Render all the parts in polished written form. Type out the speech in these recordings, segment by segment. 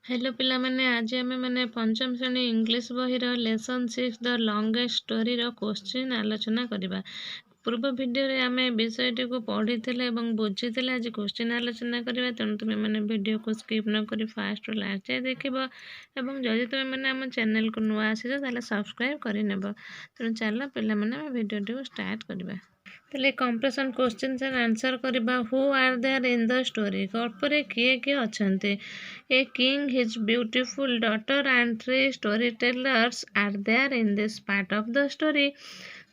Hello पिला माने आज आमे माने पंचम श्रेणी इंग्लिश बही lesson 6 the longest story question आलोचना करबा। पूर्व वीडियो रे आमे विषयटी को पढ़ी एवं बुझी आज क्वेश्चन आलोचना करबा। तेणु तुम मैंने वीडियो को स्किप न करी फास्ट और लास्ट जाए देखिबो एवं जदि तुम मैंने आम चैनल को नुआ आसीछ ताले सब्सक्राइब करि नेबो। तेणु चलो पिला माने वीडियो को स्टार्ट करबा। ताले कंप्रेशन क्वेश्चन से आंसर करबा। Who are there in the story? गल्परे किए किए अछंते? A king, his beautiful daughter and 3 story tellers are there in this part of the story.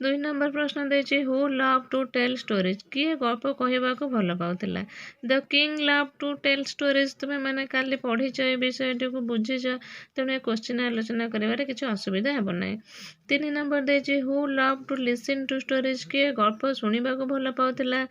2 number प्रश्न देछि who love to tell stories? किए गल्प कहबा को भल पाउतिला? The king love to tell stories. तुमे माने काली पढ़िछ ए विषयटी को बुझिछ, तेणु ए क्वेश्चन आलोचना करिबारे किछि असुविधा हेबो नै। 3 नंबर देछि who love to listen to stories? किए गल्प सुनिबा को भल पाउतिला?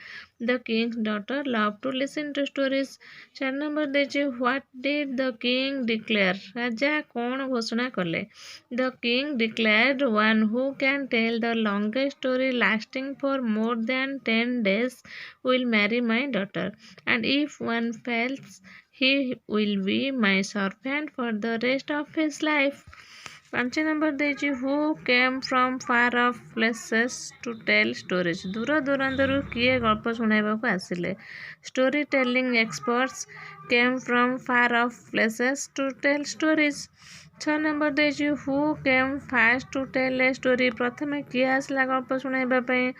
The king's daughter love to listen to stories. 4 number देछि what did the king declare? राजा कौन घोषणा कले? The king declared one who can tell the longest story lasting for more than 10 days will marry my daughter, and if one fails he will be my servant for the rest of his life. 5 number देछि who came from far off places to tell stories? दूर दूरांतरु किए गल्प सुनाइबा को आसिले? Story telling experts came from far off places to tell stories. 6 number देछि who came first to tell a story? प्रथमे किए आसला गल्प सुनाइबा पई?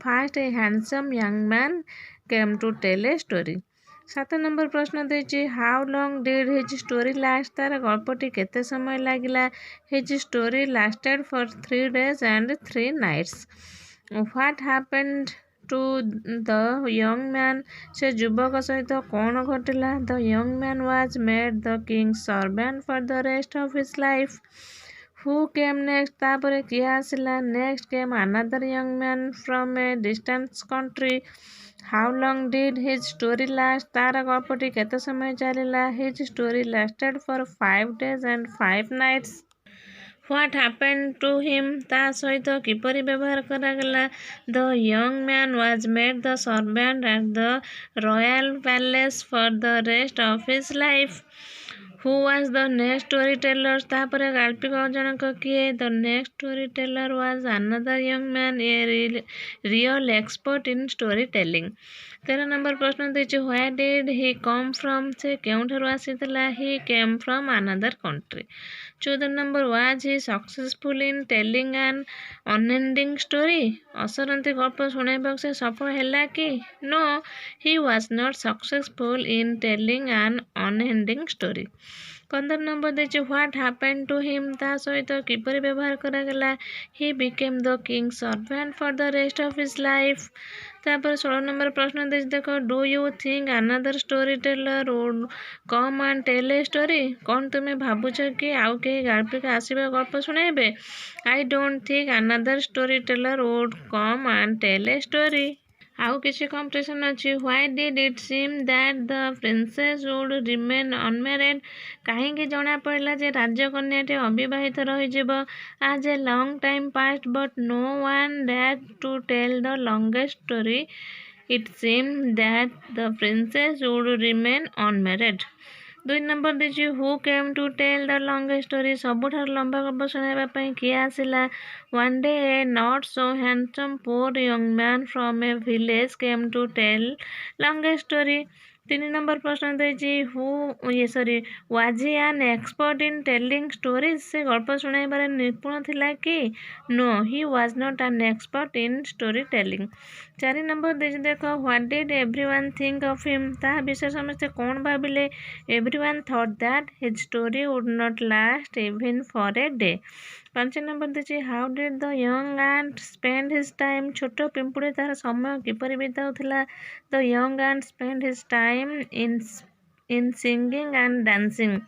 First a handsome young man came to tell a story. 7 number प्रश्न देछि how long did his story last? तार गल्पटी केते समय लागिला? His story lasted for 3 days and 3 nights. What happened to the young man? से युवक सहित कौन घटिला? The young man was made the king's servant for the rest of his life. Who came next? तापर किए आसिला? Next came another young man from a distant country. How long did his story last? तार गल्पटी केते समय चलिला? His story lasted for 5 days and 5 nights. What happened to him? ता सहित किपरि व्यवहार करागला? The young man was made the servant at the royal palace for the rest of his life. Who was the next story teller? तापर गाल्पिक जनक किए? The next story teller was another young man a real expert in story telling. 13 number प्रश्न देछि where did he come from? से केउठारु आसीतिला? He came from another country. 14 number was he successful in telling an unending story? असरंती गल्प सुनाइबाक से सफल हैला कि? No, he was not successful in telling an unending story. 15 number देछि व्हाट हैपेंड टू हिम? ता सहित किपरि व्यवहार करागला? He became the king servant for the rest of his life. तापर 16 नंबर प्रश्न देछि देखो do you think another story teller would come and tell a story? कौन तुम्हें भाबुछ कि आउ के गाल्पिक आसीबा गल्प सुनाइबे? I don't think another story teller would come and tell a story. आउ किसी कंपटीशन अच्छी why did it seem that the princess would remain unmarried? कहीं जना पड़ा जे राजकन्याटी अविवाहित रहीजिब? As a long time passed but no one dared to tell the longest story. It seem that the princess would remain unmarried. 2 number देछि who came to tell the longest story? सबुठार लंबा गल्प सुनाइबा पई किए आसिला? One day a not so handsome poor young man from a village came to tell longest story. 3 number प्रश्न देछि was he an expert in telling stories? से गल्प सुनाइबारे निपुण थिला कि? No, he was not an expert in story telling. 4 number देछि देखो what did everyone think of him? ता विषय समस्ते कौन भाबिले? Everyone thought that his story would not last even for a day. 5 number देछि how did the young ant spend his time? छोट पिंपुड़ी तार समय किपरि बिताउथिला? The young ant spend his time in singing and dancing.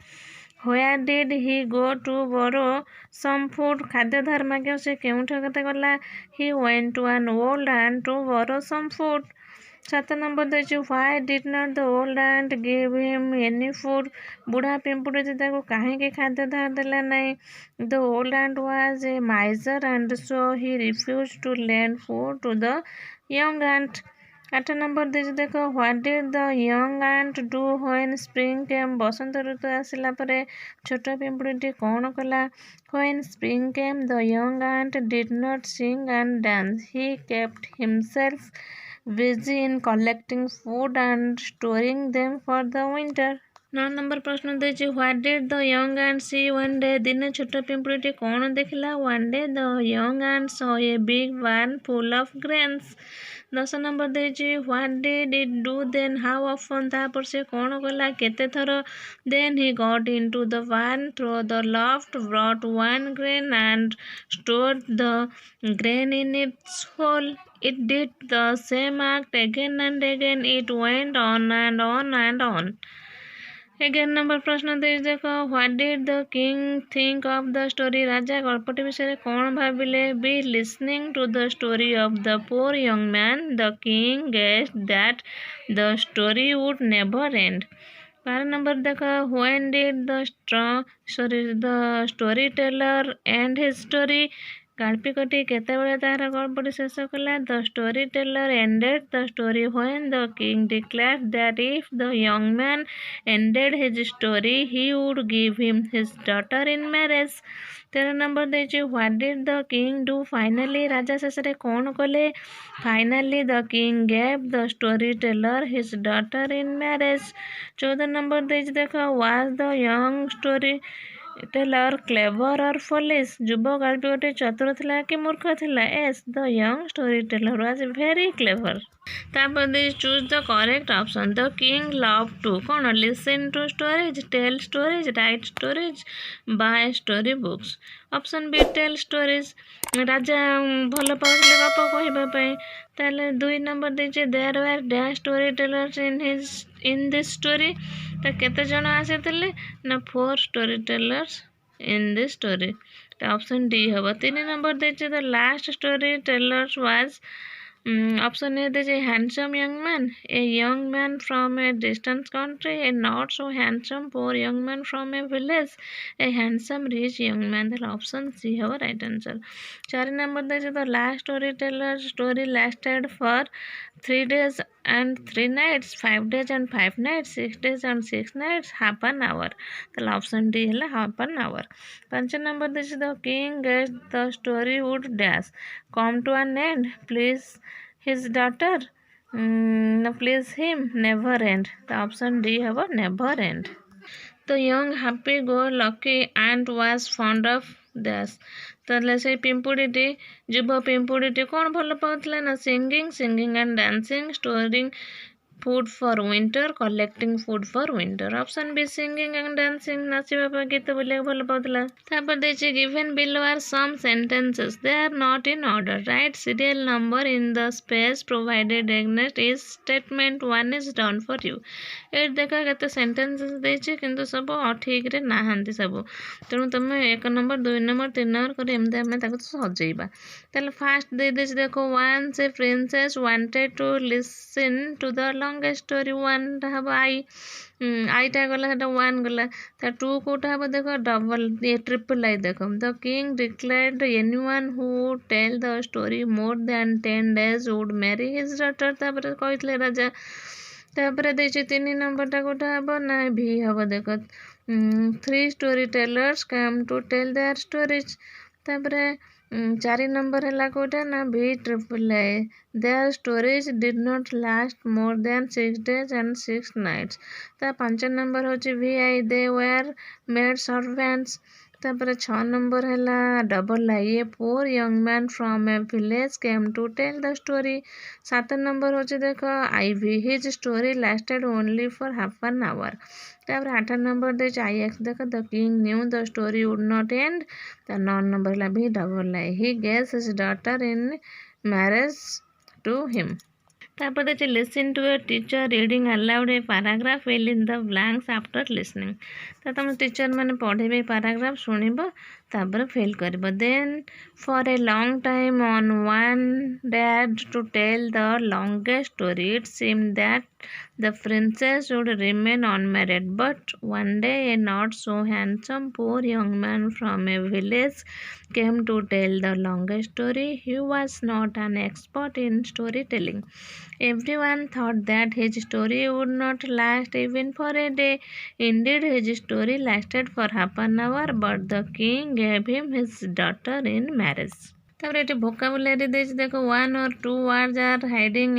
Where did he go to borrow some food? खाद्य धार मागे से केउठा गला? He went to an old ant to borrow some food. 7 number देछि why did not the old ant give him any food? बुढ़ा पिंपुड़ी ताको कहीं खाद्य धार देला नहीं? The old ant was a miser and so he refuse to lend food to the young ant. 8 number ଦେଇଛି ଦେଖ what did the young ant do when spring came. ବସନ୍ତ ଋତୁ ଆସିଲା ପରେ ଛୋଟ ପିମ୍ପୁଡ଼ିଟି କ'ଣ କଲା? When spring came the young ant did not sing and dance. He kept himself busy in collecting food and storing them for the winter. 9 number ପ୍ରଶ୍ନ ଦେଇଛି what did the young ant see one day. ଦିନେ ଛୋଟ ପିମ୍ପୁଡ଼ିଟି କ'ଣ ଦେଖିଲା? One day the young ant saw a big barn full of grains. 10 number ଦେଇଛି what did it do then how often. ତାପରେ ସେ କ'ଣ କଲା? କେତେ ଥର? ଦେନ୍ he got into the barn through the loft brought one grain and stored the grain in its hole. It did the same act again and again. It went on and on and on. 11 number ପ୍ରଶ୍ନ ଦେଇଛି ଦେଖ what did the king think of the story. ରାଜା ଗଳ୍ପଟି ବିଷୟରେ କ'ଣ ଭାବିଲେ? By listening to the story of the poor young man the king guessed that the story would never end. 12 number ଦେଖ when did the story teller end his story. ଗାଳ୍ପିକଟି କେତେବେଳେ ତାହାର ଗଳ୍ପଟି ଶେଷ କଲା? The story teller ended the story when the king declared that if the young man ended his story he would give him his daughter in marriage. 13 number ଦେଇଛି what did the king do finally. ରାଜା ଶେଷରେ କ'ଣ କଲେ? Finally the king gave the story teller his daughter in marriage. 14 number ଦେଇଛି ଦେଖ was the young story teller clever or foolish. ଯୁବ ଗାଳ୍ପିକଟି ଚତୁର ଥିଲା କି ମୂର୍ଖ ଥିଲା? Yes the young story teller was very clever. ତାପରେ ଦେଇଛି choose the correct option. The king love to କ'ଣ? Listen to stories, tell stories, write stories, buy story books. Option B tell stories. ରାଜା ଭଲ ପାଉଥିଲେ ଗପ କହିବା ପାଇଁ। ତାହେଲେ 2 ନମ୍ବର ଦେଇଛି there were dance story tellers in this story. ତ କେତେ ଜଣ ଆସିଥିଲେ? ନା 4 story tellers in this story. ତ ଅପସନ୍ ଡି ହେବ। 3 ନମ୍ବର ଦେଇଛି the last story tellers was option A ଦେଇଛି handsome young man, a young man from A distance country, a not so handsome poor young man from a village, a handsome rich young man. ତାହେଲେ option C ହେବ right answer. 4 number ଦେଇଛି the last story teller story lasted for 3 days and 3 nights, 5 days and 5 nights, 6 days and 6 nights, half an hour। ତାହେଲେ option D ହେଲା half an hour. 5 number ଦେଇଛି the king guessed the story would dash come to an end, please his daughter please him, never end. ତ option D ହେବ never end. The young happy go lucky ant was fond of dash. ତାହେଲେ ସେଇ ପିମ୍ପୁଡ଼ିଟି ଯୁବ ପିମ୍ପୁଡ଼ିଟି କ'ଣ ଭଲ ପାଉଥିଲା? ନା singing and dancing, storing food for winter, collecting food for winter. Option B singing and dancing, ନାଚିବା ପାଇଁ ଗୀତ ବୋଲିବାକୁ ଭଲ ପାଉଥିଲା। ତାପରେ ଦେଇଛି given below are some sentences, they are not in order, write serial number in the space provided against is statement one is done for you. ଏଇଠି ଦେଖ କେତେ ସେଣ୍ଟେନ୍ସେସ୍ ଦେଇଛି କିନ୍ତୁ ସବୁ ଠିକ୍ରେ ନାହାନ୍ତି ସବୁ। ତେଣୁ ତୁମେ 1 ନମ୍ବର 2 ନମ୍ବର 3 ନମ୍ବର କରି ଏମିତି ଆମେ ତାକୁ ସଜେଇବା। ତାହେଲେ ଫାଷ୍ଟ ଦେଇଦେଇଛି ଦେଖ once a princess wanted to listen to the longest story. ୱାନ୍ଟା ହେବ ଆଇଟା ଗଲା, ସେଟା 1 ଗଲା। ତା 2 କୋଉଟା ହେବ? ଦେଖ ଡବଲ ଟ୍ରିପଲ୍ ଆଇ। ଦେଖ the king declared anyone who tell the story more than 10 days would marry his daughter. ତାପରେ କହିଥିଲେ ରାଜା। ତାପରେ ଦେଇଛି 3 ନମ୍ବରଟା କୋଉଟା ହେବ? ନା ଭି ହେବ। ଦେଖ 3 ଷ୍ଟୋରି ଟେଲର୍ସ କାମ୍ ଟୁ ଟେଲ୍ ଦେୟାର ଷ୍ଟୋରିଜ୍। ତାପରେ 4 ନମ୍ବର ହେଲା କୋଉଟା? ନା V triple I, their stories did not last more than 6 days and 6 nights। ତା 5 ନମ୍ବର ହେଉଛି V I, they were made servants. ତାପରେ 6 ନମ୍ବର ହେଲା double I, a poor young man from a village came to tell the story. 7 number ହେଉଛି ଦେଖ I V, his story lasted only for half an hour. ତାପରେ 8 number ଦେଇଛି I X. ଦେଖ the king new the story would not end. ତା 9 number ହେଲା V double I, he gave his daughter in marriage to him. ତାପରେ ଦେଇଛି listen to a teacher reading aloud a paragraph, fill in the blanks after listening. ତ ତମ teacher ମାନେ ପଢ଼େଇବେ paragraph, ଶୁଣିବ ତାପରେ fill କରିବ। Then for a long time anyone ଡ୍ୟାଡ୍ to tell the longest story, it seemed that the princess would remain unmarried. But one day, a not so handsome poor young man from a village came to tell the longest story. He was not an expert in storytelling. Everyone thought that his story would not last even for a day. Indeed, his story lasted for half an hour, but the king gave him his daughter in marriage. তারপরে এটি vocabulary দিয়েছি দেখো 1 or 2 words are hiding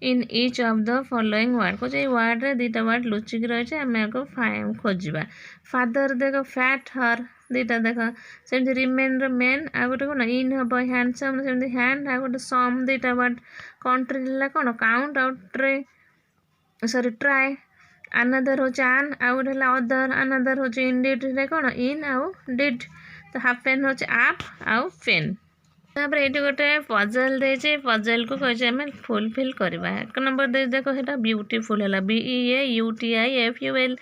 in each of the following word কହୁছে এই ওয়ার্ডରେ দুইটা word ଲୁଚିକି ରହିଛି ଆମେ ଆକୁ ଖୋଜିବା ଫାଦର ଦେଖ ଫ୍ୟାଟ୍ ହର୍ ଦୁଇଟା ଦେଖ ସେମିତି ରିମେନ୍ର ମେନ୍ ଆଉ ଗୋଟେ କ'ଣ ଇନ୍ ହେବ ହ୍ୟାଣ୍ଡସମ୍ ସେମିତି ହ୍ୟାଣ୍ଡ ଆଉ ଗୋଟେ ସମ୍ ଦୁଇଟା ୱାର୍ଡ଼ କଣ୍ଟ୍ରି ହେଲା କ'ଣ କାଉଣ୍ଟ ଆଉ ଟ୍ରାଏ ଆନାଦର ହେଉଛି ଆନ୍ ଆଉ ଗୋଟେ ହେଲା ଅଦର ଆନାଦର ହେଉଛି ଇନଡିଡ୍ରେ କ'ଣ ଇନ୍ ଆଉ ଡିଡ୍ ତ ହାଫେନ୍ ହେଉଛି ଆପ୍ ଆଉ ଫେନ୍ ତାପରେ ଏଇଠି ଗୋଟେ ପଜଲ୍ ଦେଇଛି ପଜଲ୍କୁ କହିଛି ଆମେ ଫୁଲଫିଲ୍ କରିବା 1 ନମ୍ବର ଦେଇଛି ଦେଖ ସେଇଟା ବ୍ୟୁଟିଫୁଲ୍ ହେଲା BEAUTIFUL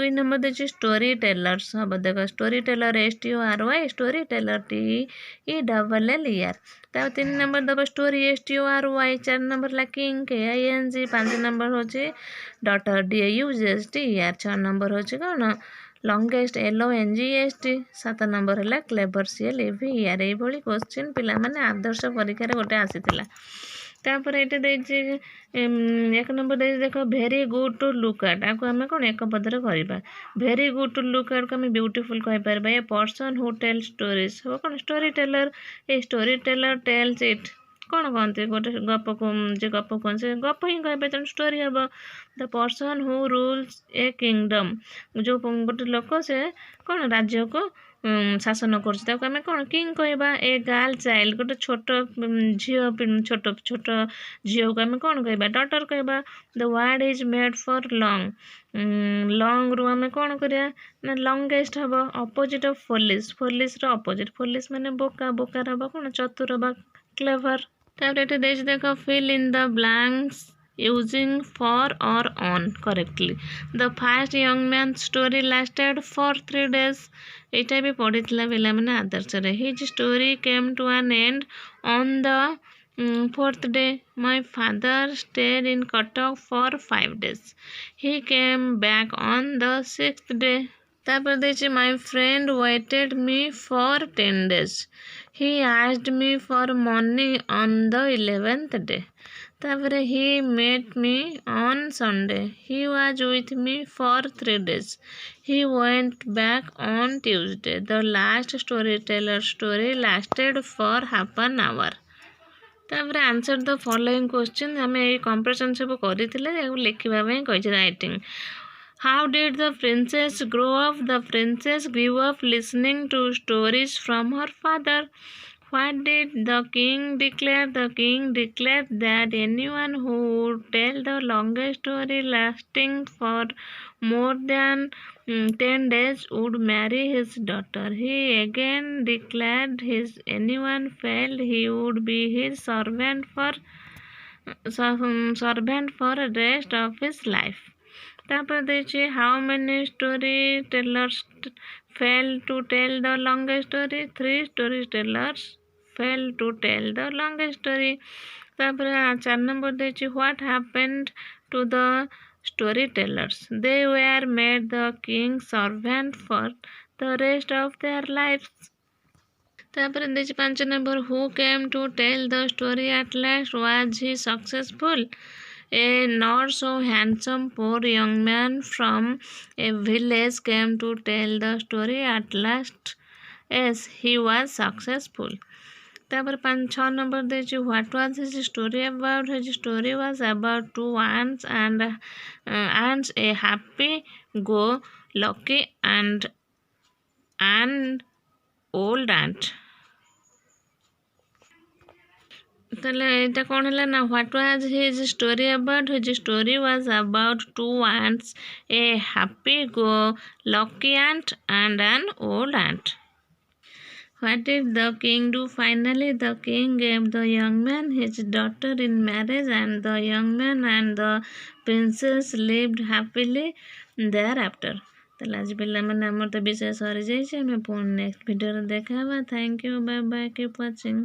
2 ନମ୍ବର ଦେଇଛି ଷ୍ଟୋରି ଟେଲର୍ସ ହେବ ଦେଖ storyteller STORY storyteller TELLER ତାପରେ 3 ନମ୍ବର ଦେବ ଷ୍ଟୋରି STORY 4 ନମ୍ବର ହେଲା କିଙ୍ଗ KING 5 ନମ୍ବର ହେଉଛି ଡଟର DAUGHTER 6 ନମ୍ବର ହେଉଛି କ'ଣ ଲଙ୍ଗେଷ୍ଟ LONGEST 7 ନମ୍ବର ହେଲା କ୍ଲେଭର CLEVER ଏଇଭଳି କ୍ୱେଶ୍ଚିନ୍ ପିଲାମାନେ ଆଦର୍ଶ ପରୀକ୍ଷାରେ ଗୋଟେ ଆସିଥିଲା ତାପରେ ଏଇଠି ଦେଇଛି 1 ନମ୍ବର ଦେଇଛି ଦେଖ very good to look at ଆକୁ ଆମେ କ'ଣ ଏକ ପଦରେ କରିବା ଭେରି ଗୁଡ୍ ଟୁ ଲୁକ୍ ଆଟ୍କୁ ଆମେ ବ୍ୟୁଟିଫୁଲ୍ କହିପାରିବା a person who tell stories ହେବ କ'ଣ storyteller a storyteller tells it କ'ଣ କହନ୍ତି ଗୋଟେ ଗପକୁ ଯେ ଗପ କୁହନ୍ତି ସେ ଗପ ହିଁ କହିବେ ତେଣୁ ଷ୍ଟୋରି ହେବ ଦ ପର୍ସନ୍ ହୁ ରୁଲ୍ସ ଏ କିଙ୍ଗଡମ୍ ଯେଉଁ ଗୋଟେ ଲୋକ ସେ କ'ଣ ରାଜ୍ୟକୁ ଶାସନ କରୁଛି ତାକୁ ଆମେ କ'ଣ କିଙ୍ଗ କହିବା ଏ ଗାର୍ଲ ଚାଇଲ୍ଡ ଗୋଟେ ଛୋଟ ଝିଅ ଛୋଟ ଝିଅକୁ ଆମେ କ'ଣ କହିବା ଡଟର କହିବା ଦ ୱାର୍ଡ ଇଜ୍ ମେଡ୍ ଫର୍ ଲଙ୍ଗରୁ ଆମେ କ'ଣ କରିବା ନା ଲଙ୍ଗେଷ୍ଟ ହେବ ଅପୋଜିଟ୍ ଅଫ୍ ଫୋଲିସ୍ର ଅପୋଜିଟ୍ ଫୋଲିସ୍ ମାନେ ବୋକାର ହେବ କ'ଣ ଚତୁର ବା କ୍ଲେଭର ତାପରେ ଏଠି ଦେଇଛି ଦେଖ fill in the blanks using for or on correctly. The first young man's story lasted for 3 days. ଏଇଟା ବି ପଢ଼ିଥିଲା ପିଲାମାନେ ଆଦର୍ଶରେ his story came to an end on the 4th day. My father stayed in Cuttack for 5 days. He came back on the 6th day. ତାପରେ ଦେଇଛି my friend waited me for 10 days. He asked me for money on the 11th day. ତାପରେ he met me on Sunday. He was with me for 3 days. He went back on Tuesday. The last storyteller's story lasted for half an hour. ତାପରେ answer the following question ଆମେ ଏଇ compression ସବୁ କରିଥିଲେ ତାକୁ ଲେଖିବା ପାଇଁ କହିଛି writing How did the princess grow up? The princess grew up listening to stories from her father. What did the king declare? The king declared that anyone who would tell the longest story lasting for more than 10 days would marry his daughter. He again declared anyone failed he would be his servant for the rest of his life. ତାପରେ ଦେଇଛି how many storytellers failed to tell the longest story 3 storytellers failed to tell the longest story ତାପରେ 4 number ଦେଇଛି what happened to the storytellers they were made the king's servant for the rest of their lives ତାପରେ ଦେଇଛି 5 number who came to tell the story at last was he successful A not so handsome poor young man from a village came to tell the story at last. Yes, he was successful. ତାପରେ 6 number ଦେଇଛି what was his story about? His story was about 2 ants a happy go lucky and an old ant. ତାହେଲେ ଏଇଟା କ'ଣ ହେଲା ନା what was his story about his story was about 2 ants a happy go lucky ant and an old ant What did the king do finally? The king gave the young man his daughter in marriage and the young man and the princess lived happily thereafter. ତାହେଲେ ଆଜି ପିଲାମାନେ ଆମର ତ ବିଷୟ ସରିଯାଇଛି ଆମେ ପୁଣି next ଭିଡ଼ିଓରେ ଦେଖା ହେବା thank you bye bye keep watching